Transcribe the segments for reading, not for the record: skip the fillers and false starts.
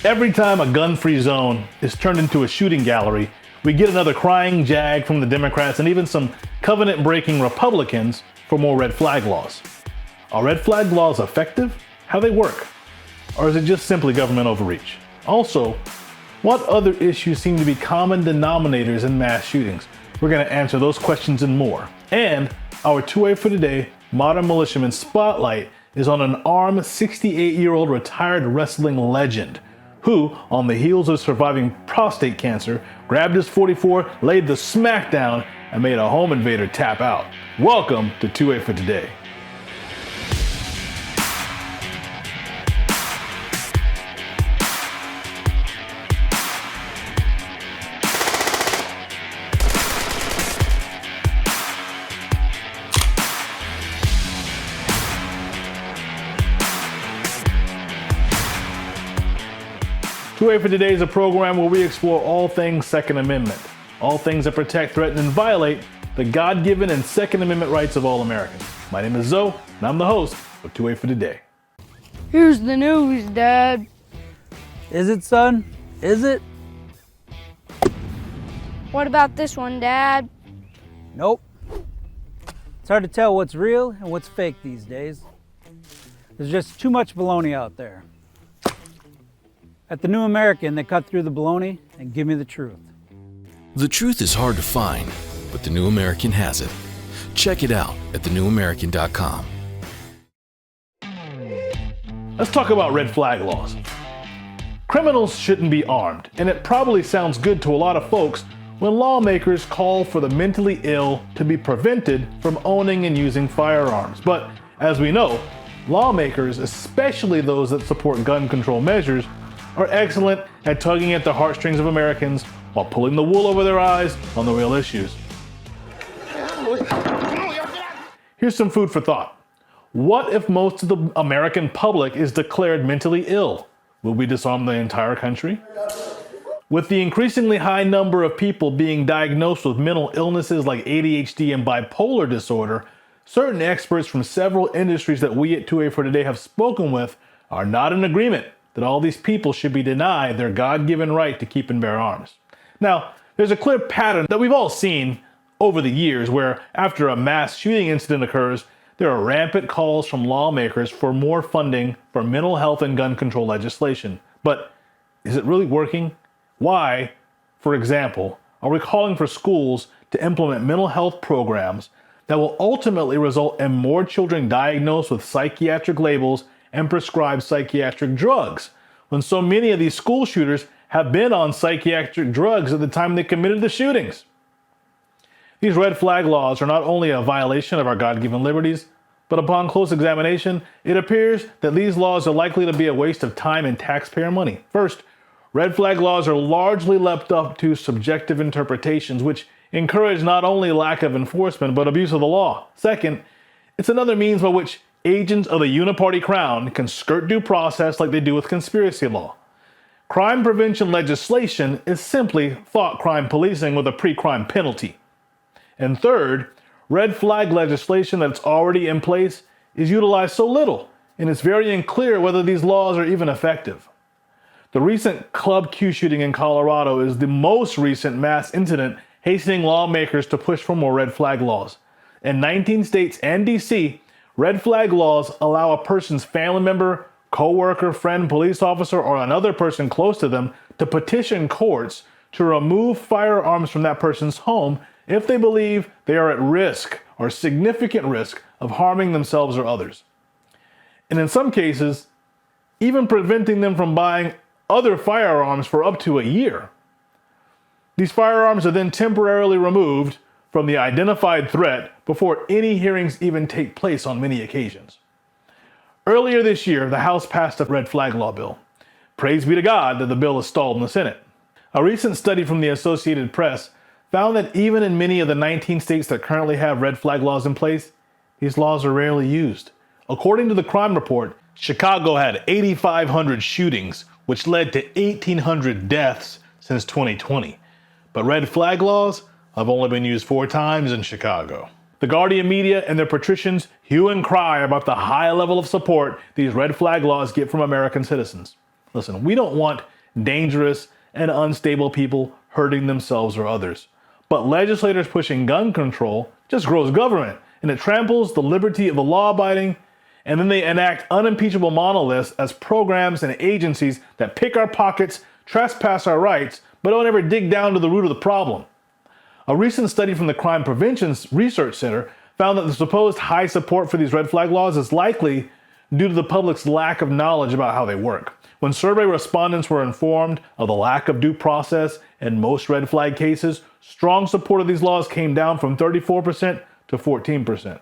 Every time a gun-free zone is turned into a shooting gallery, we get another crying jag from the Democrats and even some covenant-breaking Republicans for more red flag laws. Are red flag laws effective? How do they work? Or is it just simply government overreach? Also, what other issues seem to be common denominators in mass shootings? We're going to answer those questions and more. And our 2A for Today Modern Militiaman spotlight is on an armed 68-year-old retired wrestling legend who, on the heels of surviving prostate cancer, grabbed his .44, laid the smackdown, and made a home invader tap out. Welcome to 2A for Today. Two A for Today is a program where we explore all things Second Amendment, all things that protect, threaten, and violate the God-given and Second Amendment rights of all Americans. My name is Zoe, and I'm the host of 2A for Today. Here's the news, Dad. Is it, son? Is it? What about this one, Dad? Nope. It's hard to tell what's real and what's fake these days. There's just too much baloney out there. At the New American, they cut through the baloney and give me the truth. The truth is hard to find, but the New American has it. Check it out at thenewamerican.com. Let's talk about red flag laws. Criminals shouldn't be armed, and it probably sounds good to a lot of folks when lawmakers call for the mentally ill to be prevented from owning and using firearms. But as we know, lawmakers, especially those that support gun control measures, are excellent at tugging at the heartstrings of Americans while pulling the wool over their eyes on the real issues. Here's some food for thought. What if most of the American public is declared mentally ill? Will we disarm the entire country? With the increasingly high number of people being diagnosed with mental illnesses like ADHD and bipolar disorder, certain experts from several industries that we at 2A for Today have spoken with are not in agreement that all these people should be denied their God-given right to keep and bear arms. Now, there's a clear pattern that we've all seen over the years where after a mass shooting incident occurs, there are rampant calls from lawmakers for more funding for mental health and gun control legislation. But is it really working? Why, for example, are we calling for schools to implement mental health programs that will ultimately result in more children diagnosed with psychiatric labels and prescribed psychiatric drugs, when so many of these school shooters have been on psychiatric drugs at the time they committed the shootings? These red flag laws are not only a violation of our God-given liberties, but upon close examination, it appears that these laws are likely to be a waste of time and taxpayer money. First, red flag laws are largely left up to subjective interpretations, which encourage not only lack of enforcement, but abuse of the law. Second, it's another means by which agents of the uniparty crown can skirt due process like they do with conspiracy law. Crime prevention legislation is simply thought crime policing with a pre-crime penalty. And third, red flag legislation that's already in place is utilized so little, and it's very unclear whether these laws are even effective. The recent Club Q shooting in Colorado is the most recent mass incident hastening lawmakers to push for more red flag laws. In 19 states and DC, red flag laws allow a person's family member, co-worker, friend, police officer, or another person close to them to petition courts to remove firearms from that person's home if they believe they are at risk or significant risk of harming themselves or others. And in some cases, even preventing them from buying other firearms for up to a year. These firearms are then temporarily removed from the identified threat before any hearings even take place on many occasions. Earlier this year, the House passed a red flag law bill. Praise be to God that the bill is stalled in the Senate. A recent study from the Associated Press found that even in many of the 19 states that currently have red flag laws in place, these laws are rarely used. According to the crime report, Chicago had 8,500 shootings, which led to 1,800 deaths since 2020. But red flag laws have only been used 4 times in Chicago. The Guardian media and their patricians hue and cry about the high level of support these red flag laws get from American citizens. Listen, we don't want dangerous, and unstable people hurting themselves or others. But legislators pushing gun control just grows government, and it tramples the liberty of the law-abiding, and then they enact unimpeachable monoliths as programs and agencies that pick our pockets, trespass our rights, but don't ever dig down to the root of the problem. A recent study from the Crime Prevention Research Center found that the supposed high support for these red flag laws is likely due to the public's lack of knowledge about how they work. When survey respondents were informed of the lack of due process in most red flag cases, strong support of these laws came down from 34% to 14%.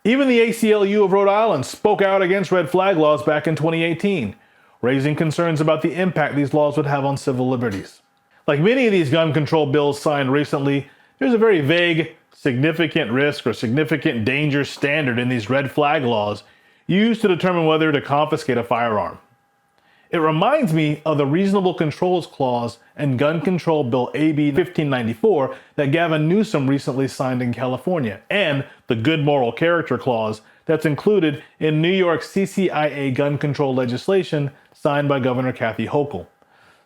Even the ACLU of Rhode Island spoke out against red flag laws back in 2018, raising concerns about the impact these laws would have on civil liberties. Like many of these gun control bills signed recently, there's a very vague significant risk or significant danger standard in these red flag laws used to determine whether to confiscate a firearm. It reminds me of the Reasonable Controls Clause in Gun Control Bill AB 1594 that Gavin Newsom recently signed in California, and the Good Moral Character Clause that's included in New York's CCIA gun control legislation signed by Governor Kathy Hochul.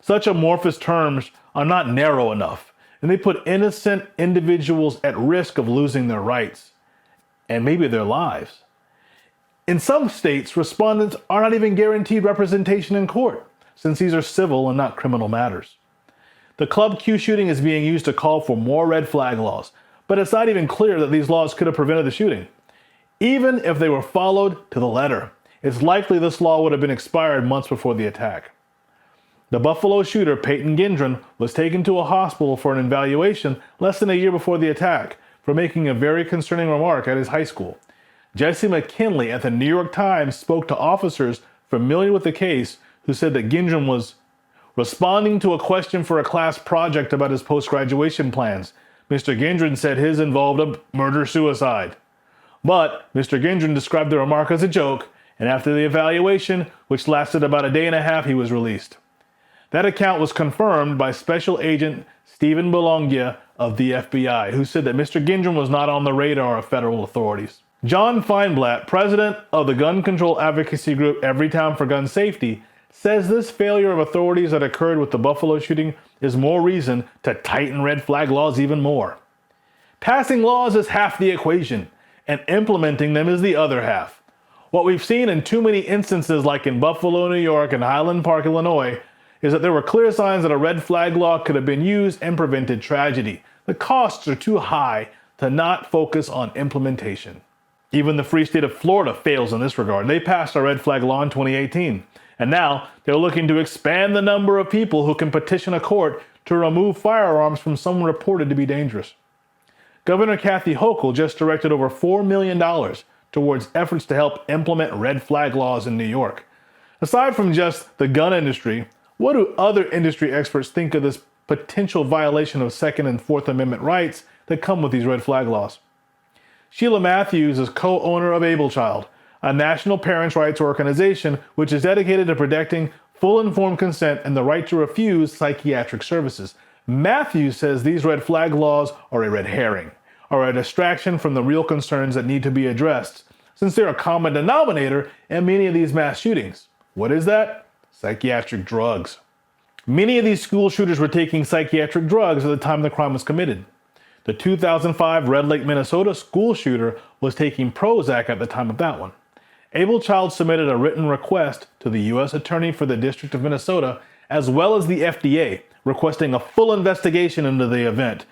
Such amorphous terms are not narrow enough, and they put innocent individuals at risk of losing their rights, and maybe their lives. In some states, respondents are not even guaranteed representation in court, since these are civil and not criminal matters. The Club Q shooting is being used to call for more red flag laws, but it's not even clear that these laws could have prevented the shooting. Even if they were followed to the letter, it's likely this law would have been expired months before the attack. The Buffalo shooter, Peyton Gendron, was taken to a hospital for an evaluation less than a year before the attack for making a very concerning remark at his high school. Jesse McKinley at the New York Times spoke to officers familiar with the case who said that Gendron was responding to a question for a class project about his post-graduation plans. Mr. Gendron said his involved a murder-suicide. But Mr. Gendron described the remark as a joke, and after the evaluation, which lasted about a day and a half, he was released. That account was confirmed by Special Agent Stephen Bologna of the FBI, who said that Mr. Gendron was not on the radar of federal authorities. John Feinblatt, president of the gun control advocacy group Everytown for Gun Safety, says this failure of authorities that occurred with the Buffalo shooting is more reason to tighten red flag laws even more. Passing laws is half the equation, and implementing them is the other half. What we've seen in too many instances like in Buffalo, New York, and Highland Park, Illinois, is that there were clear signs that a red flag law could have been used and prevented tragedy. The costs are too high to not focus on implementation. Even the free state of Florida fails in this regard. They passed a red flag law in 2018, and now they're looking to expand the number of people who can petition a court to remove firearms from someone reported to be dangerous. Governor Kathy Hochul just directed over $4 million towards efforts to help implement red flag laws in New York. Aside from just the gun industry, what do other industry experts think of this potential violation of Second and Fourth Amendment rights that come with these red flag laws? Sheila Matthews is co-owner of Able Child, a national parents' rights organization which is dedicated to protecting full informed consent and the right to refuse psychiatric services. Matthews says these red flag laws are a red herring, or a distraction from the real concerns that need to be addressed, since they're a common denominator in many of these mass shootings. What is that? Psychiatric drugs. Many of these school shooters were taking psychiatric drugs at the time the crime was committed. The 2005 Red Lake, Minnesota school shooter was taking Prozac at the time of that one. Able Child submitted a written request to the U.S. Attorney for the District of Minnesota, as well as the FDA, requesting a full investigation into the event.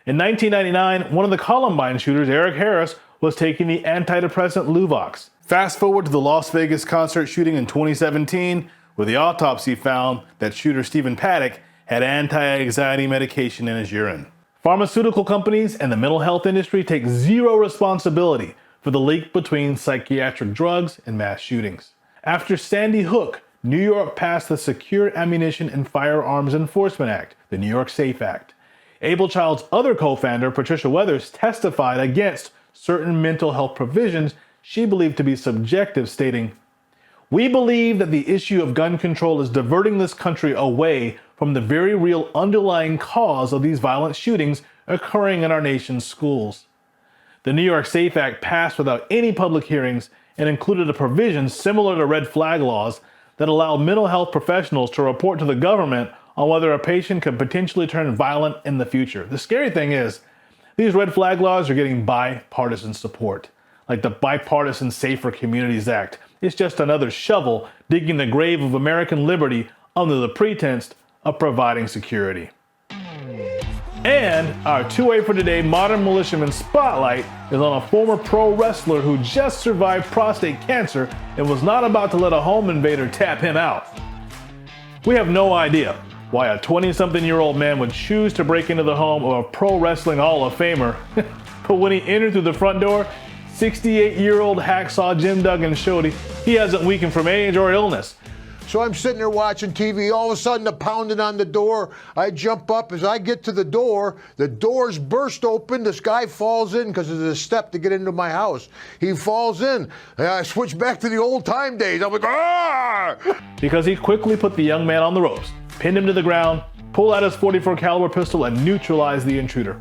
In 1999, one of the Columbine shooters, Eric Harris, was taking the antidepressant Luvox. Fast forward to the Las Vegas concert shooting in 2017, where the autopsy found that shooter Stephen Paddock had anti-anxiety medication in his urine. Pharmaceutical companies and the mental health industry take zero responsibility for the link between psychiatric drugs and mass shootings. After Sandy Hook, New York passed the Secure Ammunition and Firearms Enforcement Act, the New York SAFE Act. Able Child's other co-founder, Patricia Weathers, testified against certain mental health provisions she believed to be subjective, stating, "We believe that the issue of gun control is diverting this country away from the very real underlying cause of these violent shootings occurring in our nation's schools." The New York SAFE Act passed without any public hearings and included a provision similar to red flag laws that allow mental health professionals to report to the government on whether a patient could potentially turn violent in the future. The scary thing is, these red flag laws are getting bipartisan support, like the Bipartisan Safer Communities Act. It's just another shovel digging the grave of American liberty under the pretense of providing security. And our 2A for Today Modern Militiaman Spotlight is on a former pro wrestler who just survived prostate cancer and was not about to let a home invader tap him out. We have no idea why a 20-something-year-old man would choose to break into the home of a pro wrestling Hall of Famer. But when he entered through the front door, 68-year-old hacksaw Jim Duggan showed he hasn't weakened from age or illness. So I'm sitting there watching TV, all of a sudden a pounding on the door. I jump up. As I get to the doors burst open. This guy falls in because there's a step to get into my house. He falls in. And I switch back to the old time days. I'm like, ah! Because he quickly put the young man on the ropes, pinned him to the ground, pulled out his .44 caliber pistol, and neutralized the intruder.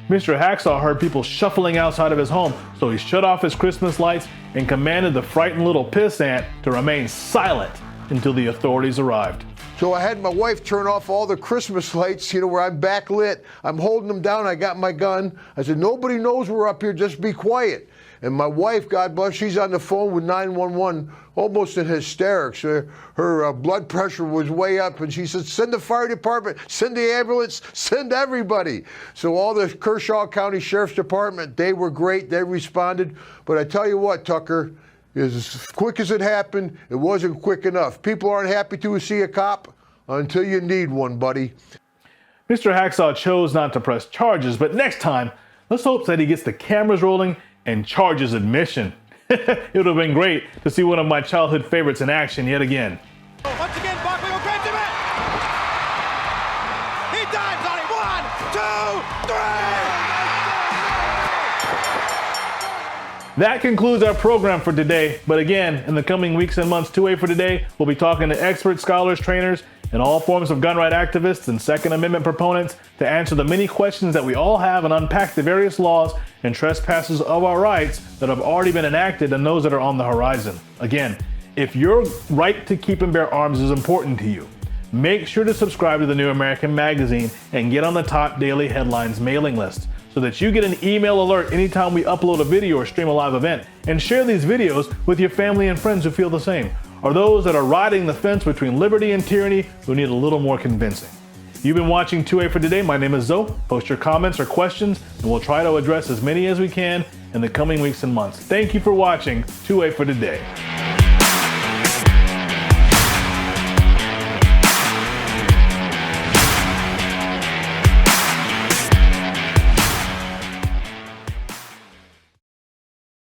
Mr. Hacksaw heard people shuffling outside of his home, so he shut off his Christmas lights and commanded the frightened little pissant to remain silent until the authorities arrived. So I had my wife turn off all the Christmas lights, where I'm backlit. I'm holding them down. I got my gun. I said, nobody knows we're up here. Just be quiet. And my wife, God bless, she's on the phone with 911, almost in hysterics. Her blood pressure was way up, and she said, send the fire department, send the ambulance, send everybody. So all the Kershaw County Sheriff's Department, they were great. They responded. But I tell you what, Tucker, as quick as it happened, it wasn't quick enough. People aren't happy to see a cop until you need one, buddy. Mr. Hacksaw chose not to press charges, but next time, let's hope that he gets the cameras rolling and charges admission. It would have been great to see one of my childhood favorites in action yet again. Once again, Barkley will grab him in. He dives on it. 1, 2, 3. That concludes our program for today. But again, in the coming weeks and months, 2A for Today, we'll be talking to experts, scholars, trainers, and all forms of gun right activists and Second Amendment proponents to answer the many questions that we all have and unpack the various laws and trespasses of our rights that have already been enacted and those that are on the horizon. Again, if your right to keep and bear arms is important to you, make sure to subscribe to the New American Magazine and get on the top daily headlines mailing list, so that you get an email alert anytime we upload a video or stream a live event. And share these videos with your family and friends who feel the same, or those that are riding the fence between liberty and tyranny who need a little more convincing. You've been watching 2A for Today. My name is Zoe. Post your comments or questions, and we'll try to address as many as we can in the coming weeks and months. Thank you for watching 2A for Today.